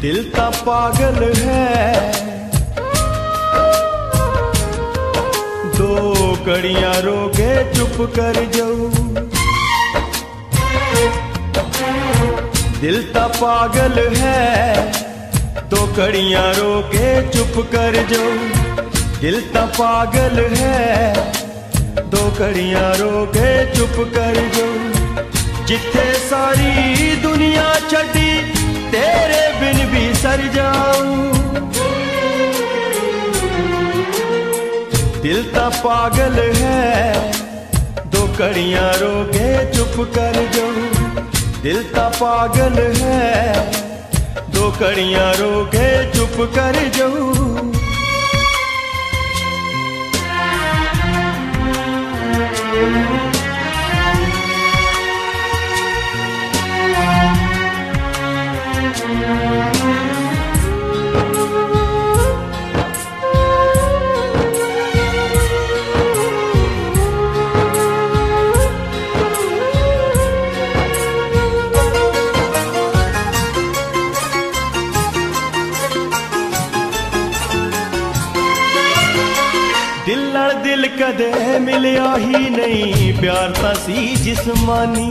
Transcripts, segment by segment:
दिल ता पागल है, दो कड़ियां रोके चुप कर जाऊं। दिल ता पागल है, दो कड़ियां रोके चुप कर जाऊं। दिल ता पागल है, दो कड़ियां रोके चुप कर जाऊं। जिथे सारी दुनिया छड़ी तेरे बिन भी सर जाऊं। दिल ता पागल है, दो कड़ियां रोके चुप कर जाऊं। दिल ता पागल है, दो कड़ियां रोके चुप कर जाऊं। दिल नाल दिल कदे मिलिया ही नहीं, प्यार तां सी जिस्मानी।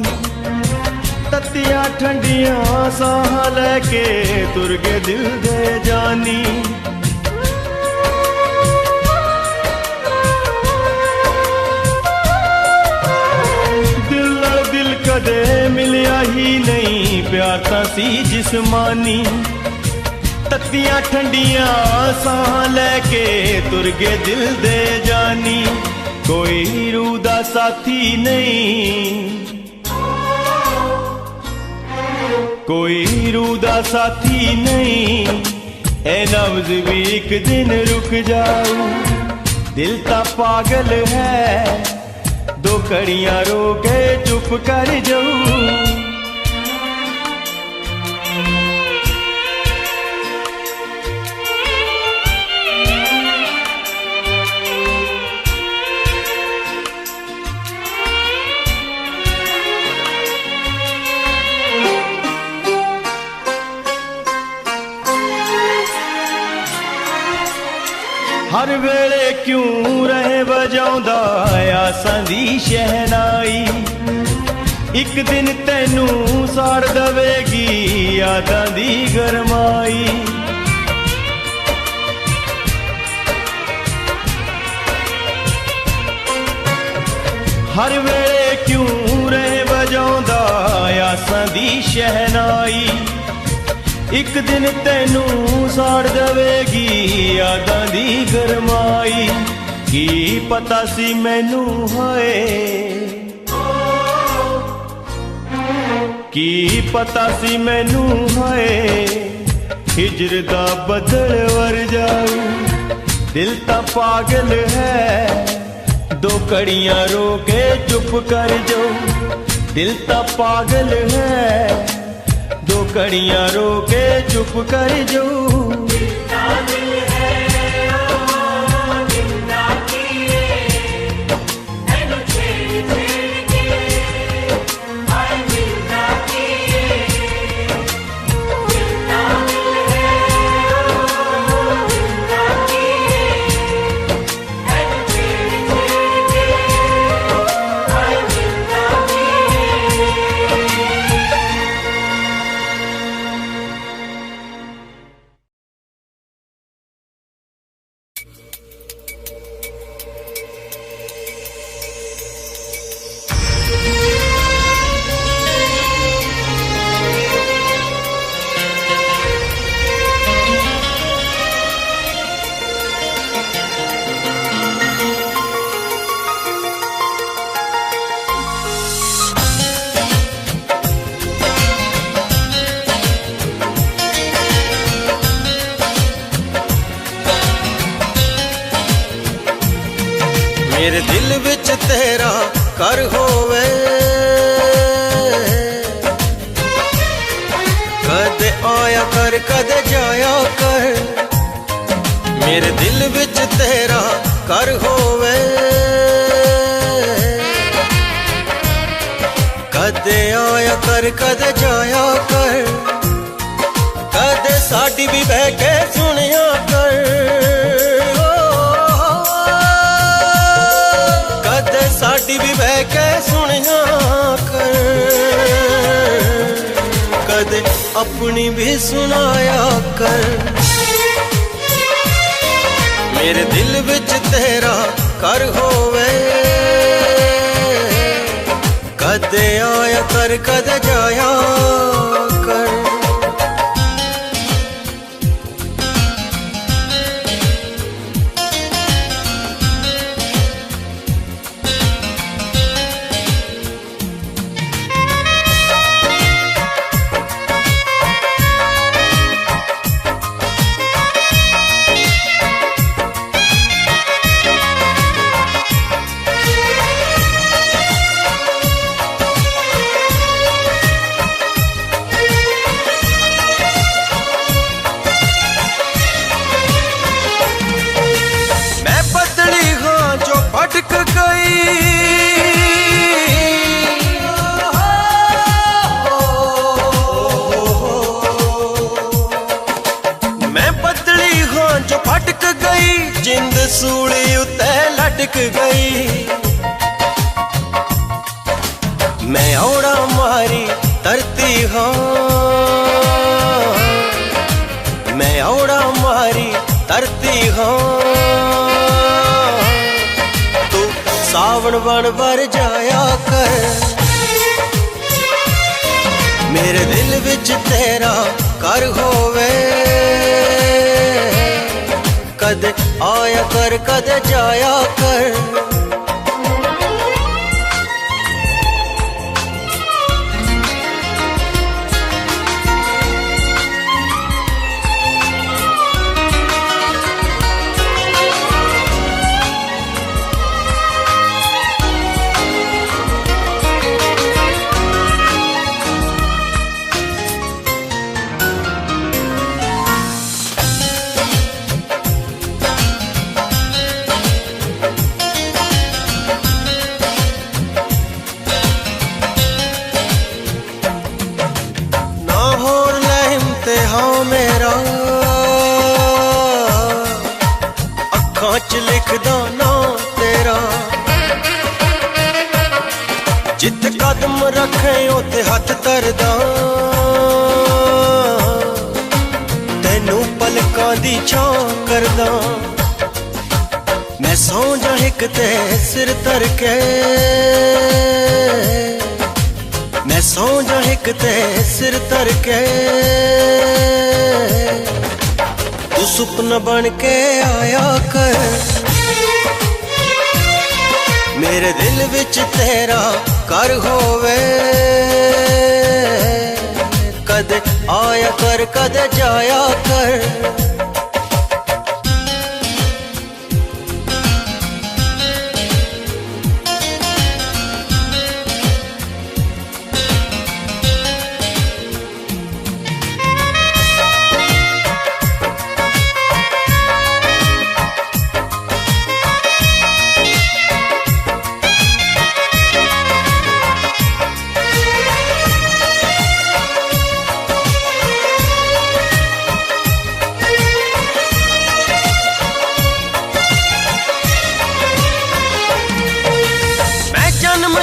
तत्तियां ठंडियां साह लैके तुर गए दिल दे जानी। दिल नाल दिल कदे मिलिया ही नहीं, प्यार तां सी जिस्मानी। तत्तियां ठंडियां साह लैके तुर गए दिल दे जानी। कोई रूह दा साथी नहीं, कोई रूह दा साथी नहीं। ए नब्ज़ भी एक दिन रुक जाऊं। दिल ता पागल है, दो कड़ियां रोके चुप कर जाऊं। हर वेले क्यों रहे बजाउंदा आसां दी शहनाई। एक दिन तैनू साड़ दवेगी यादां दी गरमाई। हर वेले क्यों रहे बजाउंदा आसां दी शहनाई। एक दिन तैनू साड़ दवेगी यादां दी गरमाई। की पता सी मैनू होए, की पता सी मैनू होए हिजर दा बदल वर जाऊं। दिल ता पागल है, दो कड़ियां रोके चुप कर जाऊं। दिल ता पागल है, दो कड़ियां रोके चुप कर जाऊं। मेरे दिल विच तेरा घर होवे, कदे आया कर कदे जाया कर। मेरे दिल विच तेरा घर होवे, कदे आया कर कदे जाया कर। कदे साडी भी बह के सुनिया कर, कदे साडी भी बह के सुनिया कर, कदे अपनी भी सुनाया कर। मेरे दिल विच तेरा घर होवे, कदे आया कर कदे जाया कर। भटक गई मैं बदली हाँ जो भटक गई, जिंद सूली उते लटक गई। मैं औड़ा मारी तरती हाँ, मैं औड़ा मारी तरती हाँ, सावन बन बर जाया कर। मेरे दिल विच तेरा घर होवे, कदे आया कर कदे जाया कर। हाँ मेरा अखां च लिखदा ना तेरा, जित कदम रखे उते हथ धरदा, तेनू पलकां दी छां करदा। मैं सौ जा हिक ते सिर धर के, मैं सौ जा हिक ते सिर धर के, तू सुपना बन के आया कर। मेरे दिल विच तेरा घर होवे, कदे आया कर कदे जाया कर।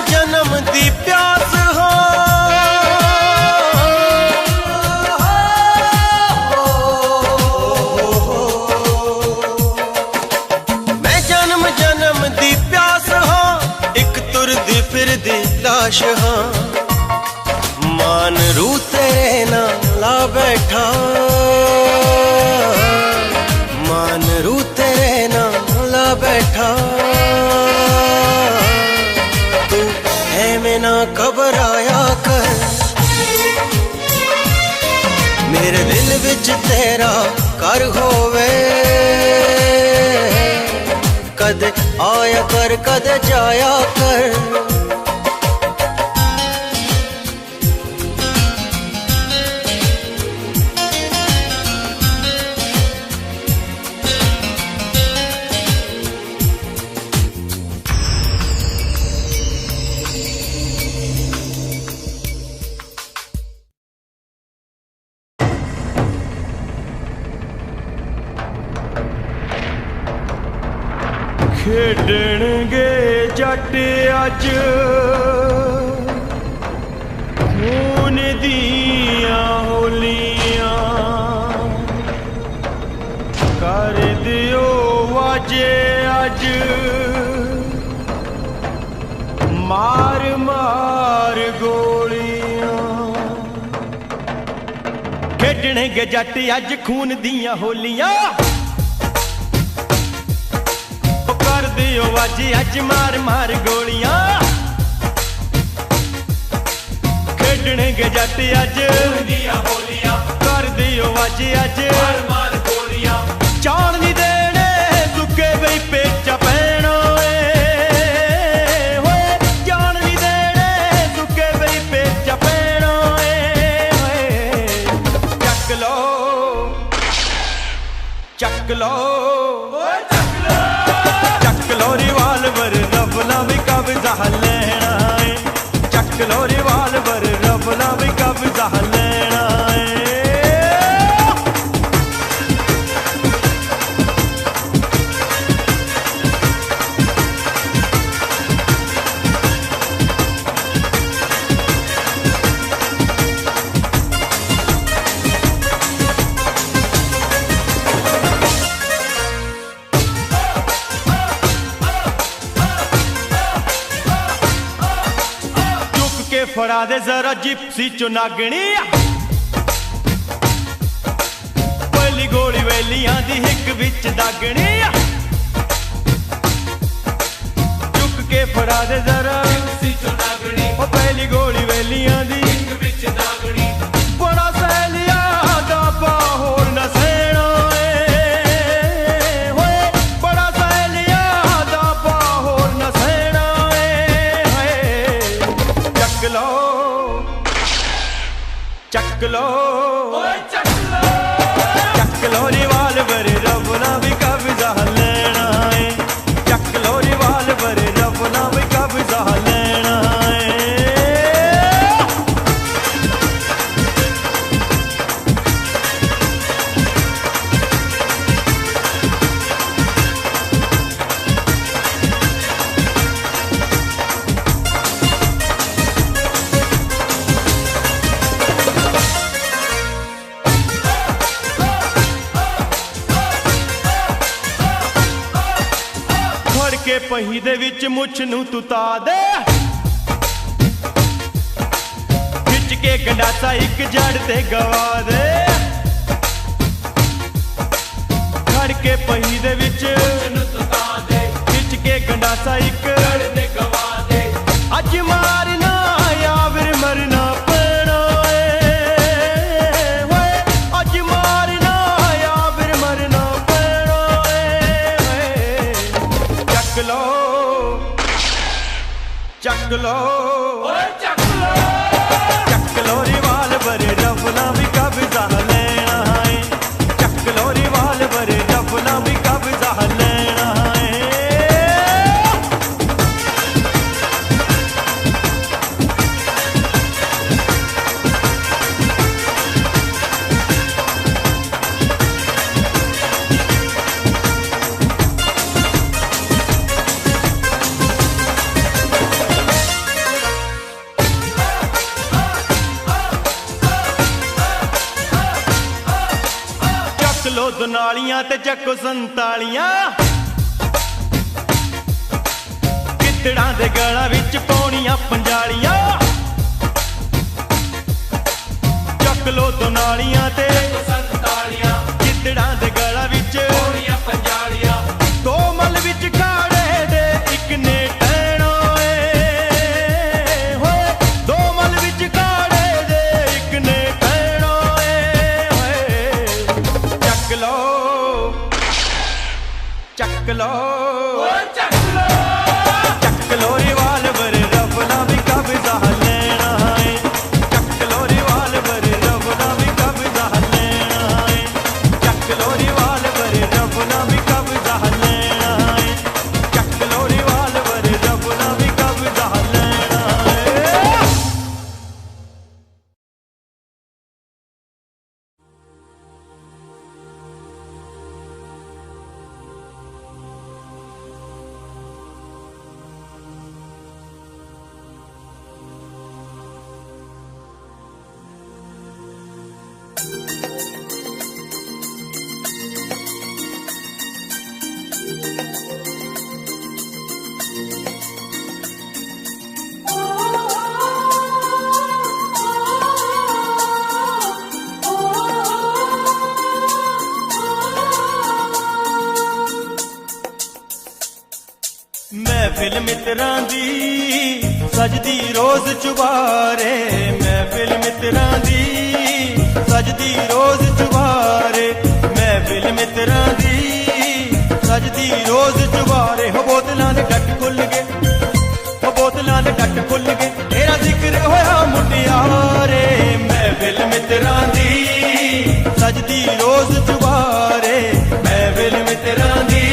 जन्म दी प्यास हो, मैं जन्म जन्म दी प्यास हो, एक तुरदी फिरदी लाश हाँ। मान रू तेरे ना ला बैठा, मान रू तेरे ना ला बैठा, में ना घबराया कर। मेरे दिल विच तेरा घर होवे, कदे आया कर कदे जाया कर। खेडणगे जट अज खून दिया होलियां कर दियो वाजे अज मार मार गोलियां खेडणगे जट अज खून दिया होलियां कर दियो वाजे अज मार मार गोलियां खेडणगे जट अज दिया होलियां कर दियो वाजे अज मार मार गोलियां चाण नहीं देने सुके बई पेचा पैना होए चाण नहीं देने सुके बई पेचा पैना चक लो चक लो रिवाल्वर रबला भी कब्जा लेना है चक लो रिवाल्वर रबला भी कब्जा लेना है फड़ा दे जरा जिप्सी चुनागनी पहली गोली वेलियां दी हिक विच दागनी चुक के फड़ा दे जरा जिप्सी चुनागनी ओ पहली गोली वेलियां दी हिक विच दागनी बड़ा सहेलिया दा बाहोर न सेना होए बड़ा सहेलिया दा बाहोर न सेना चक लो चक लो चक लो रिवाल्वर रबना भी कब्जा लेना है चक लो रिवाल्वर रबना भी कब्जा लेना है के पही दे विच मुछ नू तू ता दे खिच के गंडासा एक जड़ ते गवा दे खड़ के पही दे विच मुछ नू तू ता दे खिच के गंडासा एक जड़ ते गवा दे अज मारना या फिर मरना पैना होए अज मारना या फिर मरना पैना चक लो चक लो चक लो रिवाल्वर रबना भी कब्जा लेना है चक लो रिवाल्वर रबना भी कब्जा लेना है लो दुनालियां ते चको संतालियां कितड़ा दे गला विच पौनियां पंजालियां चक लो दुनालियां ते संतालियां कितड़ा दे गला विच पौनियां पंजालियां दो मल विच खाड़े दे इक ने टैना होए दो मल विच खाड़े दे इक ने टैना चक लो चक लो चक लो रिवाल्वर रबना भी कब्जा लेना है चक लो रिवाल्वर रबना भी कब्जा लेना है चक लो रिवाल्वर रबना भी कब्जा लेना है चक लो रिवाल्वर रबना भी कब्जा लेना है महफिल मित्रां दी सजदी रोज चुबारे, महफिल मित्रां दी सजदी रोज चुबारे, महफिल मित्रां दी सजदी रोज चुबारे। हो बोतलां दे डट खुल गए, हो बोतलां दे डट खुल गए, तेरा जिक्र होया मुटियारे। महफिल मित्रां दी सजदी रोज चुबारे, महफिल मित्रां दी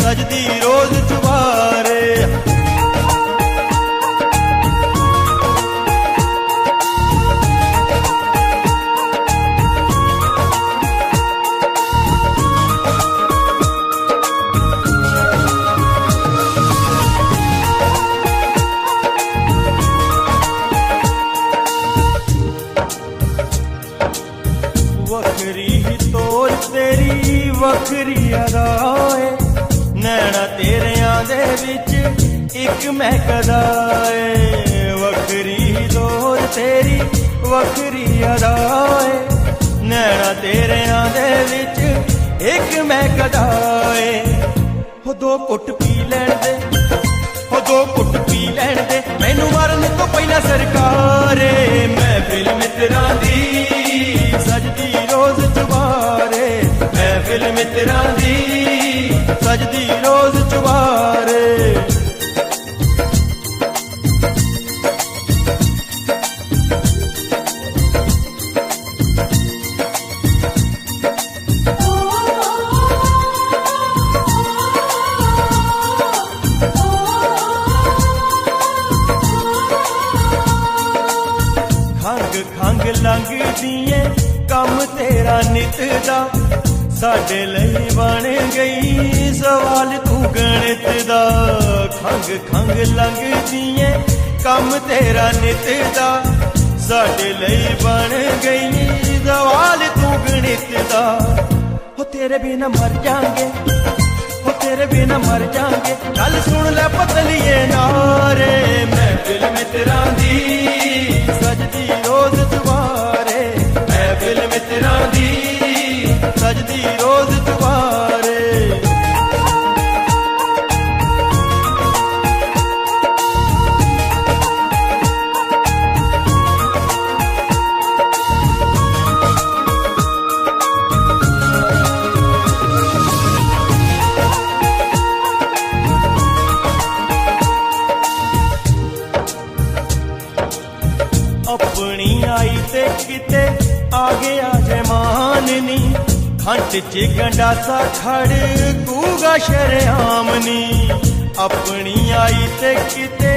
सजदी रोज चुबारे। वखरी ही तोर तेरी वखरी अदाए, नैना तेरियां दे विच इक महकदा ए। वखरी ही तोर तेरी वखरी अदाए, नैना तेरियां दे विच इक महकदा ए। हो दो घुट पी लैण दे, हो दो घुट पी लैण दे, मैनू मरन तो पहला सरकारे। महफिल मित्रां दी सजदी रोज चुबारे, महफिल मित्रां दी सजदी रोज चुबारे। खंग खंग लंघदी कम तेरा नित दा, साडे लई बन गई सवाल तू गणित दा। खंग खंग लंघदी कम तेरा नित दा, साडे लई बन गई सवाल तू गणित दा। हो तेरे बिना मर जाएंगे, हो तेरे बिना मर जाएंगे, गल सुन ले पतलिए नारे। महफिल मित्रां दी सजदी रोज चुबारे, महफिल मित्रां दी सजदी रोज चुबारे। अपनी आई ते किते आ गया जमान नी, खंड च गंडासा खड़ कूगा शरेआम नी। अपनी आई ते किते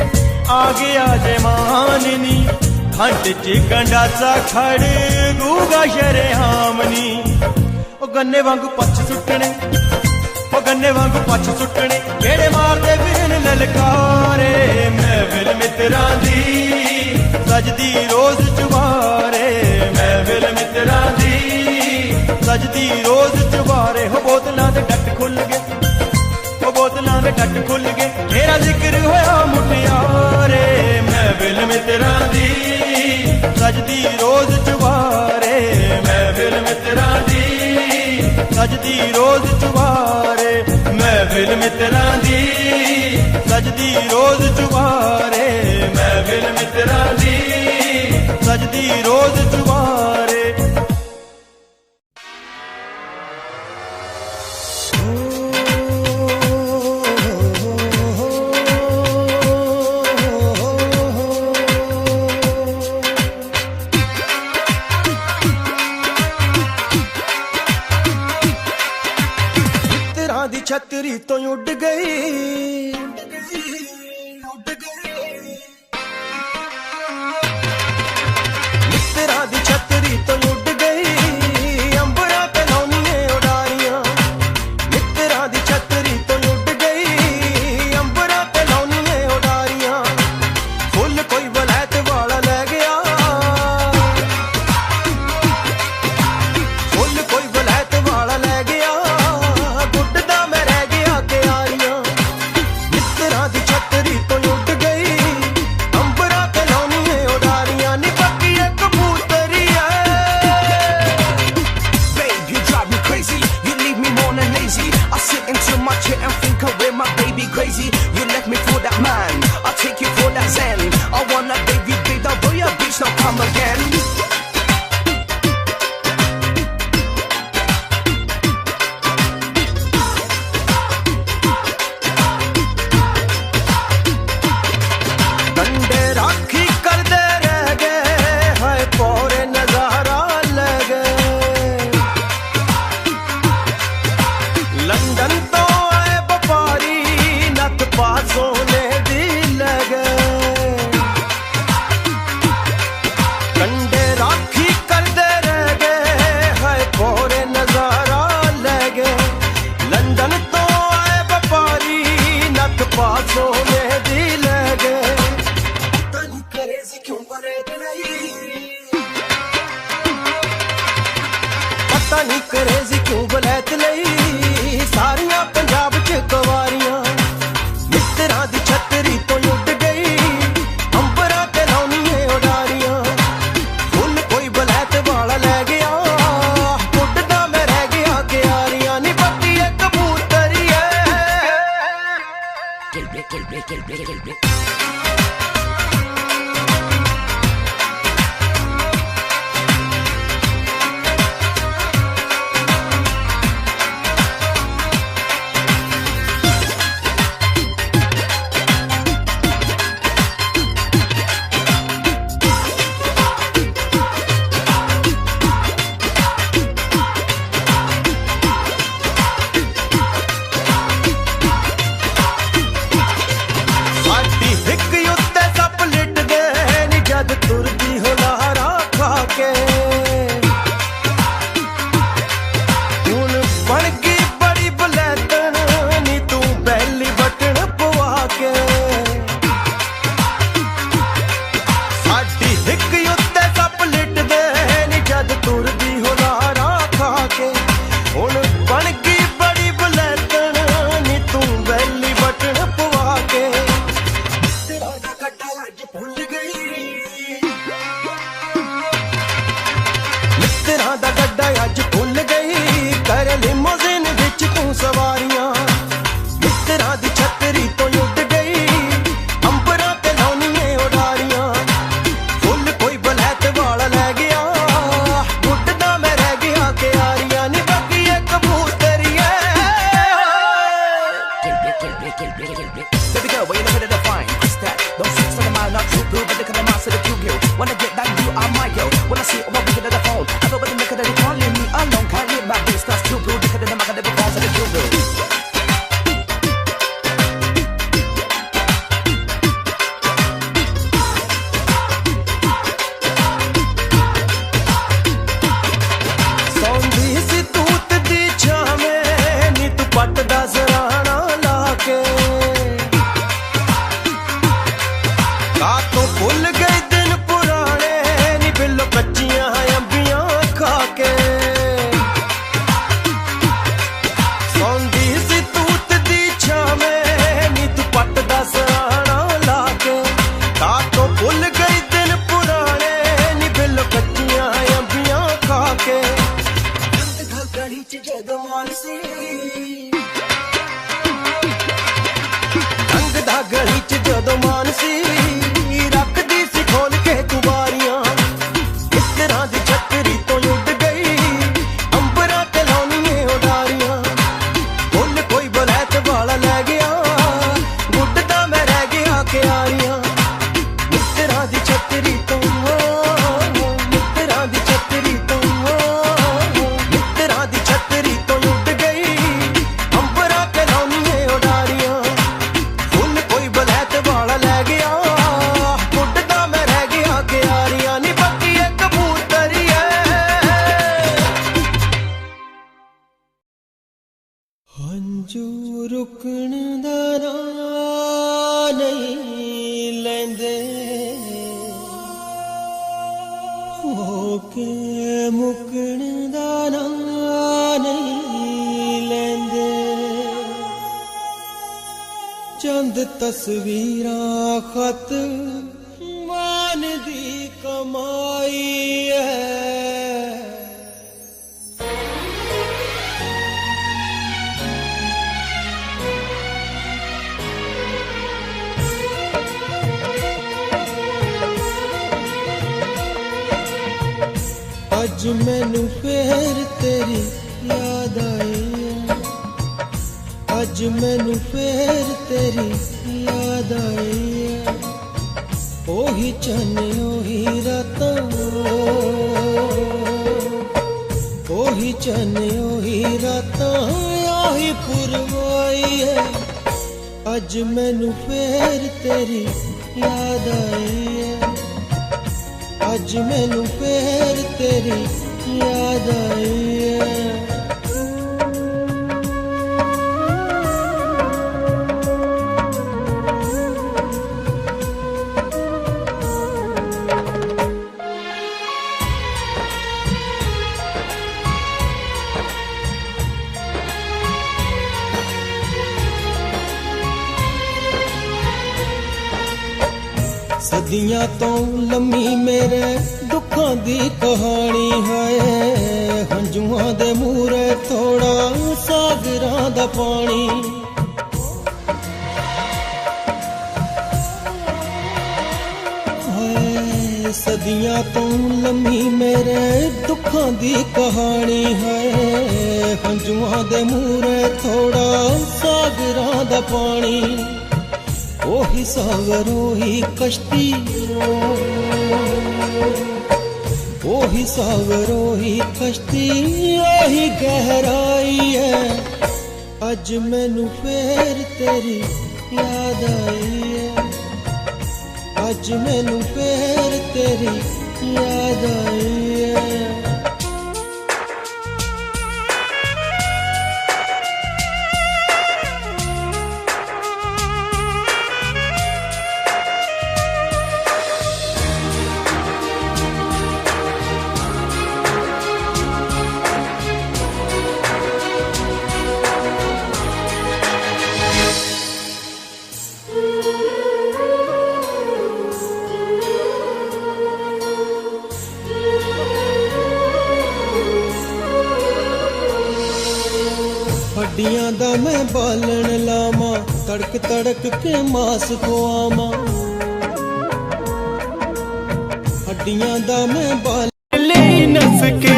आ गया जमान नी, खंड च गंडासा खड़ कूगा शरेआम नी। ओ गन्ने वांगू पछ सुट्टने, ओ गन्ने वांगू पछ सुट्टने, जेड़े मारदे फिरन ललकारे। महफिल मित्रां दी सजदी रोज चुबारे, महफिल मित्रां दी सजदी रोज चुबारे। हो बोतलां दे डट खुल गए, हो बोतलां दे डट खुल गए, तेरा जिक्र होया मुटियारे। महफिल मित्रां दी सजदी रोज चुबारे, महफिल मित्रां दी सजदी रोज चुबारे, महफिल मित्रां दी सजदी रोज चुबारे, महफिल मित्रां दी सजदी रोज चुबारे। मित्रां दी छतरी तो उड़ गई, मित्रां दी छतरी तो उड़ गई, अंबरा ते लौनिए उडारियां। मित्रां दी छतरी तो उड़ गई, अंबरा ते लौनिए उडारियां। फुल कोई वलैत वाला लै गया, पता नहीं करेजी क्यों बलैत लई सारियां पंजाब च कवारियां मित्तरां दी छतरी तो उड़ गई अंबरां ते लाउणियां उडारियां फुल कोई बलैत वाला लै गया उड़दा मैं रह गया क्यारियां नी बत्ती एक कबूतरी है तुरदी हो लहरा खा के हुण बन गई बड़ी बलैतन नी तू बैली बटन पवा के साडी हिक उत्ते सप लिटदे नी जद तुरदी हो लहरा खा के हुण बन गई बड़ी बलैतन नी तू बैली बटन पवा के तेरा कट्टा अज भुल गई मित्तरां दा गड्डा अज भुल गई कर लिमोजिन विच तू सवारियां मित्तरां दी छतरी तो उड़ गई अंबरां ते लाउणियां उडारियां फुल कोई बलैत वाला लै गया उड़दा मैं रह गया क्यारियां नी बाकी एक कबूतरी है Baby girl, where you looking at the fine? What's that? Don't sex on the mile, not true blue, but they come to my city cute girl. When I get that, you are my girl. When I see it, I'm looking at the phone. I know, but the nigga that they calling me alone. Can't live my bitch, that's too blue. They come to the market, they fall to the cute girl. सौंधी सी तूत दी छावें नी तू पट दा सराहना ला के तो भुल गए दिन पुराने नी बिल्लो कच्चियां अंबियां खा के सौंधी सी तूत दी छावें नी तू पट दा सराहना ला के तो भुल गए दिन पुराने नी बिल्लो कच्चियां अंबियां खा के गली च जदों मानसी रंग दा गली च जदों मानसी रखदी सी खोल के तू बारियां मित्तरां दी छतरी तो उड़ गई अंबरां ते लाउणियां उडारियां फुल कोई बलैत वाला लै गया उड़दा मैं रह गया क्यारियां मित्तरां दी छतरी तो मित्तरां दी छतरी तो मित्तरां दी छतरी तो उड़ गई अंबरां ते लाउणियां उडारियां फुल कोई बलैत वाला लै गया उड़दा मैं रह गया क्यारियां नी बाकी एक कबूतरी है हंजू रुकण दा नां नहीं लैंदे होके मुकण दा नां नहीं लैंदे चंद तस्वीरां खत मान दी कमाई है अज मैनू फेर तेरी याद आई है अज मैनू फेर तेरी याद आई है ओही चन ओही रातां ओही चन ओही रातां ओही पुरवाई है अज मैनू फेर तेरी याद आई है अज मैनू फेर तेरी याद आई है सदियां तो लम्मी मेरे दुखां दी कहानी है हंजुआं दे मूरे थोड़ा सागरां दा पानी है सदियां तो लम्मी मेरे दुखां दी कहानी है हंजुआं दे मूरे थोड़ा सागरां दा पानी ओही सागर ओही कश्ती ओही सागर ओही कश्ती ओही गहराई है अज मैनू फेर तेरी याद आई है अज मैनू फेर तेरी याद आई है हड्डियां दा मैं बालन लामा तड़क तड़क के मास को आमा हड्डियां दा मैं ले नस के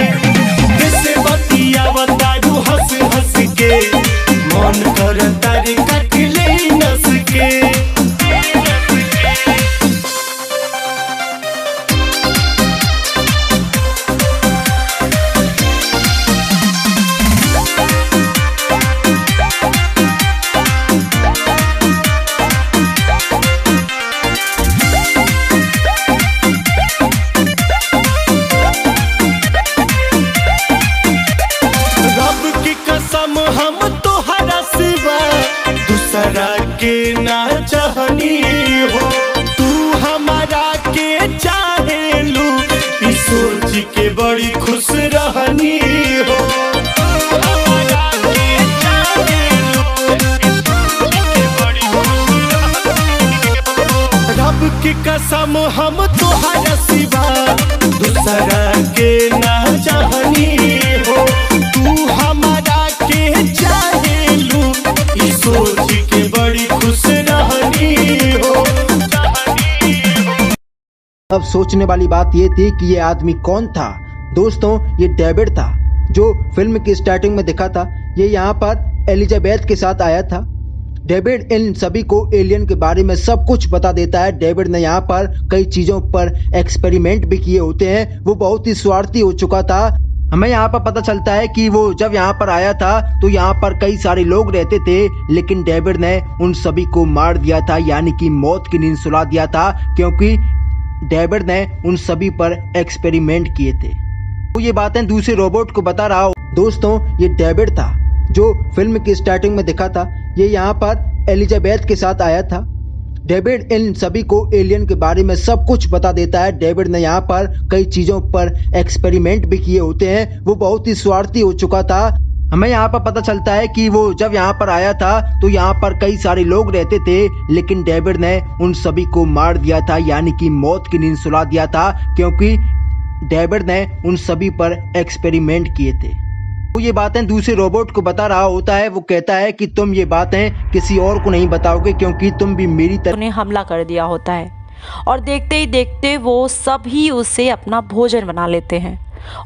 किसे बतिया बतारू हंस हंस के मन कर तारे कट ले नस के हम तोहरा सिवा दूसरा के ना चाहनी हो तू हमारा के चाहे लू इस सोच के बड़ी खुश रहनी हो हमारा के चाहे लू इस सोच के बड़ी खुश रहनी हो रब की कसम हम तोहरा सिवा दूसरा के ना चाहनी हो तू हमारा सोच के बड़ी खुश रहनी हो। अब सोचने वाली बात ये थी कि ये आदमी कौन था। दोस्तों, ये डेविड था जो फिल्म की स्टार्टिंग में दिखा था। ये यहाँ पर एलिजाबेथ के साथ आया था। डेविड इन सभी को एलियन के बारे में सब कुछ बता देता है। डेविड ने यहाँ पर कई चीजों पर एक्सपेरिमेंट भी किए होते हैं। वो बहुत ही स्वार्थी हो चुका था। हमें यहाँ पर पता चलता है कि वो जब यहाँ पर आया था तो यहाँ पर कई सारे लोग रहते थे, लेकिन डेविड ने उन सभी को मार दिया था, यानी कि मौत की नींद सुला दिया था, क्योंकि डेविड ने उन सभी पर एक्सपेरिमेंट किए थे। तो ये बातें दूसरे रोबोट को बता रहा हूँ। दोस्तों, ये डेविड था जो फिल्म की स्टार्टिंग में दिखा था। ये यहाँ पर एलिजाबेथ के साथ आया था। डेविड इन सभी को एलियन के बारे में सब कुछ बता देता है। डेविड ने यहाँ पर कई चीजों पर एक्सपेरिमेंट भी किए होते हैं। वो बहुत ही स्वार्थी हो चुका था। हमें यहाँ पर पता चलता है कि वो जब यहाँ पर आया था तो यहाँ पर कई सारे लोग रहते थे, लेकिन डेविड ने उन सभी को मार दिया था, यानी कि मौत की नींद सुला दिया था, क्योंकि डेविड ने उन सभी पर एक्सपेरिमेंट किए थे। वो ये बातें दूसरे रोबोट को बता रहा होता है। वो कहता है कि तुम ये बातें किसी और को नहीं बताओगे, क्योंकि तुम भी मेरी तरह। उन्हें हमला कर दिया होता है और देखते ही देखते वो सभी उसे अपना भोजन बना लेते हैं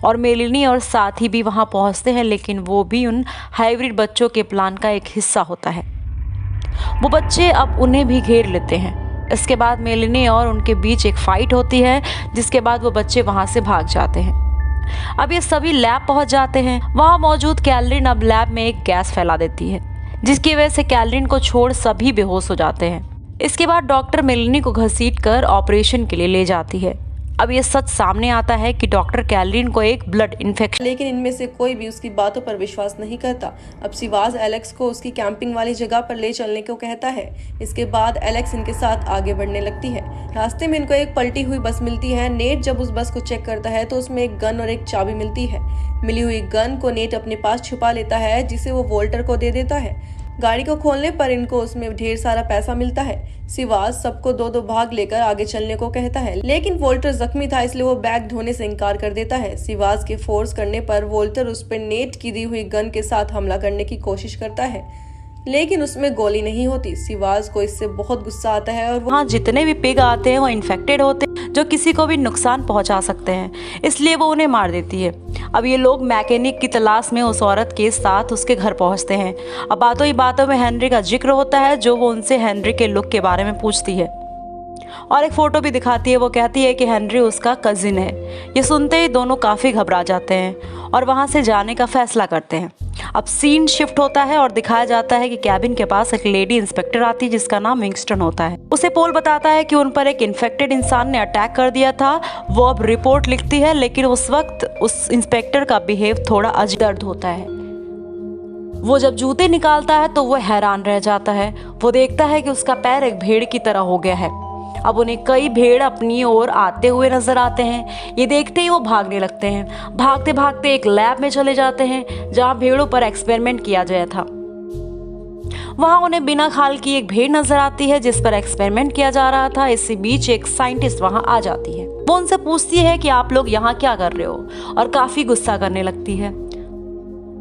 और मेलिनी और साथी भी वहां पहुंचते हैं, लेकिन वो भी उन हाइब्रिड बच्चों के प्लान का एक हिस्सा होता है। वो बच्चे अब उन्हें भी घेर लेते हैं। इसके बाद मेलिनी और उनके बीच एक फाइट होती है, जिसके बाद वो बच्चे वहां से भाग जाते हैं। अब ये सभी लैब पहुंच जाते हैं। वहां मौजूद कैलरिन अब लैब में एक गैस फैला देती है, जिसकी वजह से कैलरिन को छोड़ सभी बेहोश हो जाते हैं। इसके बाद डॉक्टर मेलिनी को घसीटकर ऑपरेशन के लिए ले जाती है। अब ये सच सामने आता है कि डॉक्टर कैलरिन को एक ब्लड इन्फेक्शन, लेकिन इनमें से कोई भी उसकी बातों पर विश्वास नहीं करता। अब सिवाज एलेक्स को उसकी कैंपिंग वाली जगह पर ले चलने को कहता है। इसके बाद एलेक्स इनके साथ आगे बढ़ने लगती है। रास्ते में इनको एक पलटी हुई बस मिलती है। नेट जब उस बस को चेक करता है तो उसमें एक गन और एक चाबी मिलती है। मिली हुई गन को नेट अपने पास छुपा लेता है, जिसे वो वोल्टर को दे देता है। गाड़ी को खोलने पर इनको उसमें ढेर सारा पैसा मिलता है। सिवाज सबको दो दो भाग लेकर आगे चलने को कहता है, लेकिन वोल्टर जख्मी था इसलिए वो बैग ढोने से इनकार कर देता है। सिवाज के फोर्स करने पर वोल्टर उस पर नेट की दी हुई गन के साथ हमला करने की कोशिश करता है, लेकिन उसमें गोली नहीं होती। सिवाज को इससे बहुत गुस्सा आता है और वहाँ जितने भी पिग आते हैं वो इन्फेक्टेड होते हैं जो किसी को भी नुकसान पहुंचा सकते हैं, इसलिए वो उन्हें मार देती है। अब ये लोग मैकेनिक की तलाश में उस औरत के साथ उसके घर पहुंचते हैं। अब बातों ही बातों में हेनरी का जिक्र होता है, जो वो उनसे हेनरी के लुक के बारे में पूछती है और एक फोटो भी दिखाती है। वो कहती है कि हेनरी उसका कजिन है। ये सुनते ही दोनों काफ़ी घबरा जाते हैं और वहाँ से जाने का फैसला करते हैं। अब सीन शिफ्ट होता है और दिखाया जाता है कि कैबिन के पास एक लेडी इंस्पेक्टर आती है जिसका नाम विंगस्टन होता है। उसे पोल बताता है कि उन पर एक इन्फेक्टेड इंसान ने अटैक कर दिया था। वो अब रिपोर्ट लिखती है, लेकिन उस वक्त उस इंस्पेक्टर का बिहेव थोड़ा अजीब दर्द होता है। वो जब जूते निकालता है तो वो हैरान रह जाता है। वो देखता है कि उसका पैर एक भेड़ की तरह हो गया है। अब उन्हें कई भेड़ अपनी ओर आते हुए नजर आते हैं। ये देखते ही वो भागने लगते हैं। भागते भागते एक लैब में चले जाते हैं जहाँ भेड़ों पर एक्सपेरिमेंट किया गया था। वहाँ उन्हें बिना खाल की एक भेड़ नजर आती है जिस पर एक्सपेरिमेंट किया जा रहा था। इसी बीच एक साइंटिस्ट वहाँ आ जाती है। वो उनसे पूछती है कि आप लोग यहाँ क्या कर रहे हो, और काफी गुस्सा करने लगती है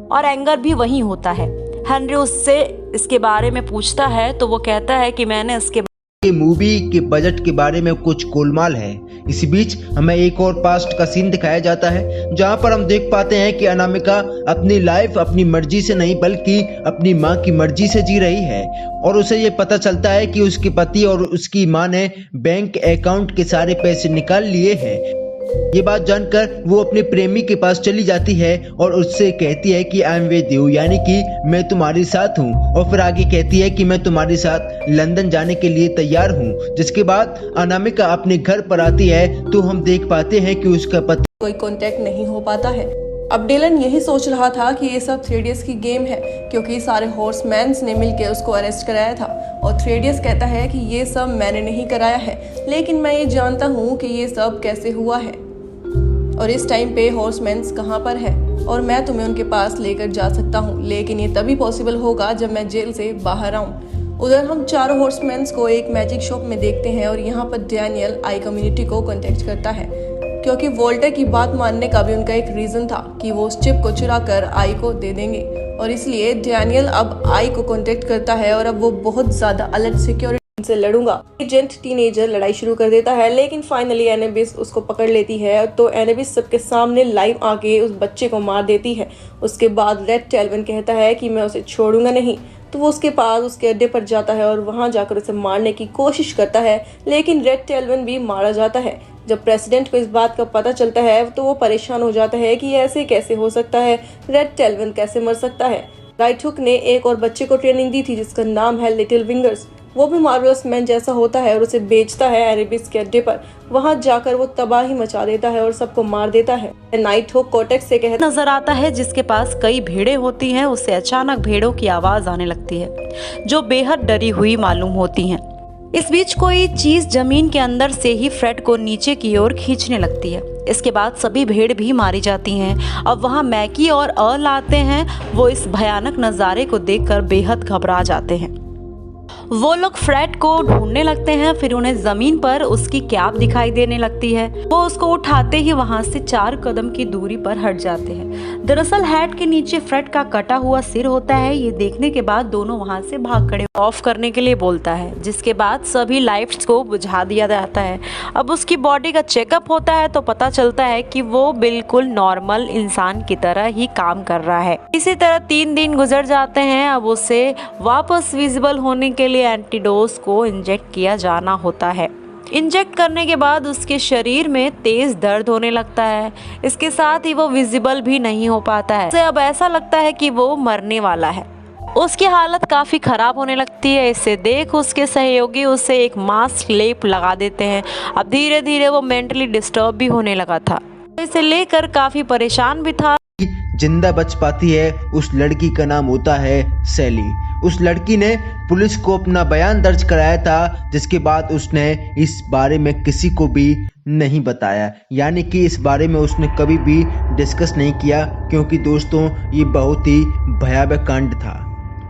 और एंगर भी वहीं होता है। हेनरी उससे इसके बारे में पूछता है तो वो कहता है कि मैंने इसके मूवी के बजट के बारे में कुछ गोलमाल है। इसी बीच हमें एक और पास्ट का सीन दिखाया जाता है जहां पर हम देख पाते हैं कि अनामिका अपनी लाइफ अपनी मर्जी से नहीं बल्कि अपनी मां की मर्जी से जी रही है, और उसे ये पता चलता है कि उसके पति और उसकी मां ने बैंक अकाउंट के सारे पैसे निकाल लिए हैं। ये बात जानकर वो अपने प्रेमी के पास चली जाती है और उससे कहती है कि आई एम विद यू, यानी कि मैं तुम्हारे साथ हूँ, और फिर आगे कहती है कि मैं तुम्हारे साथ लंदन जाने के लिए तैयार हूँ। जिसके बाद अनामिका अपने घर पर आती है तो हम देख पाते हैं कि उसका पति कोई कांटेक्ट नहीं हो पाता है। अब डिलन यही सोच रहा था कि ये सब थ्रेडियस की गेम है, क्योंकि सारे हॉर्समैन्स ने मिलकर उसको अरेस्ट कराया था, और थ्रेडियस कहता है कि ये सब मैंने नहीं कराया है, लेकिन मैं ये जानता हूँ कि ये सब कैसे हुआ है और इस टाइम पे हॉर्समैन्स कहाँ पर है, और मैं तुम्हें उनके पास लेकर जा सकता हूँ, लेकिन ये तभी पॉसिबल होगा जब मैं जेल से बाहर आऊँ। उधर हम चारों हॉर्समैन्स को एक मैजिक शॉप में देखते हैं और यहाँ पर डैनियल आई कम्युनिटी को कॉन्टेक्ट करता है, क्योंकि वोल्टर की बात मानने का भी उनका एक रीजन था कि वो उस चिप को चुरा कर आई को दे देंगे, और इसलिए डैनियल अब आई को कॉन्टेक्ट करता है और अब वो बहुत ज्यादा अलर्ट सिक्योरिटी से लड़ूंगा। एजेंट टीनेजर लड़ाई शुरू कर देता है, लेकिन फाइनली एनेबिस उसको पकड़ लेती है, तो एनेबिस सबके सामने लाइव आके उस बच्चे को मार देती है। उसके बाद रेड टेल्विन कहता है कि मैं उसे छोड़ूंगा नहीं, तो वो उसके पास उसके अड्डे पर जाता है और वहां जाकर उसे मारने की कोशिश करता है, लेकिन रेड टेल्विन भी मारा जाता है। जब प्रेसिडेंट को इस बात का पता चलता है तो वो परेशान हो जाता है कि ऐसे कैसे हो सकता है, रेड टेल्विन कैसे मर सकता है। राइट हुक ने एक और बच्चे को ट्रेनिंग दी थी जिसका नाम है लिटिल विंगर्स। वो भी मार्वलस मैन जैसा होता है और उसे बेचता है एनेबिस के अड्डे पर। वहां जाकर वो तबाही मचा देता है और सबको मार देता है। नाइट हुक कॉर्टेक्स से कहता नजर आता है जिसके पास कई भेड़ें होती हैं। उससे अचानक भेड़ों की आवाज आने लगती है जो बेहद डरी हुई मालूम होती हैं। इस बीच कोई चीज जमीन के अंदर से ही फ्रेड को नीचे की ओर खींचने लगती है। इसके बाद सभी भेड़ भी मारी जाती हैं। अब वहां मैकी और अर्ल आते हैं। वो इस भयानक नज़ारे को देखकर बेहद घबरा जाते हैं। वो लोग फ्रेड को ढूंढने लगते हैं, फिर उन्हें जमीन पर उसकी कैप दिखाई देने लगती है। वो उसको उठाते ही वहां से 4 कदम की दूरी पर हट जाते हैं। दरअसल हैट के नीचे फ्रेड का कटा हुआ सिर होता है। ये देखने के बाद दोनों वहां से भाग खड़े ऑफ करने के लिए बोलता है, जिसके बाद सभी लाइट्स को बुझा दिया जाता है। अब उसकी बॉडी का चेकअप होता है तो पता चलता है कि वो बिल्कुल नॉर्मल इंसान की तरह ही काम कर रहा है। इसी तरह 3 दिन गुजर जाते हैं। अब उसे वापस विजिबल होने के लिए एंटीडोस को इंजेक्ट किया जाना होता है। इंजेक्ट करने के बाद उसके शरीर में तेज दर्द होने लगता है। इसके साथ ही वो विजिबल भी नहीं हो पाता है। उसे अब ऐसा लगता है कि वो मरने वाला है। उसकी हालत काफ़ी ख़राब होने लगती है। इसे देख उसके सहयोगी उसे एक मास्क लेप लगा देते हैं। अब धीरे धीरे वो मेंटली डिस्टर्ब भी होने लगा था। इसे लेकर काफ़ी परेशान भी था। जिंदा बच पाती है उस लड़की का नाम होता है सैली। उस लड़की ने पुलिस को अपना बयान दर्ज कराया था, जिसके बाद उसने इस बारे में किसी को भी नहीं बताया, यानी कि इस बारे में उसने कभी भी डिस्कस नहीं किया, क्योंकि दोस्तों ये बहुत ही भयावह कांड था।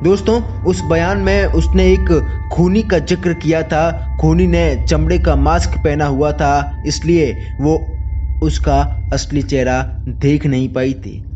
दोस्तों उस बयान में उसने एक खूनी का जिक्र किया था। खूनी ने चमड़े का मास्क पहना हुआ था, इसलिए वो उसका असली चेहरा देख नहीं पाई थी।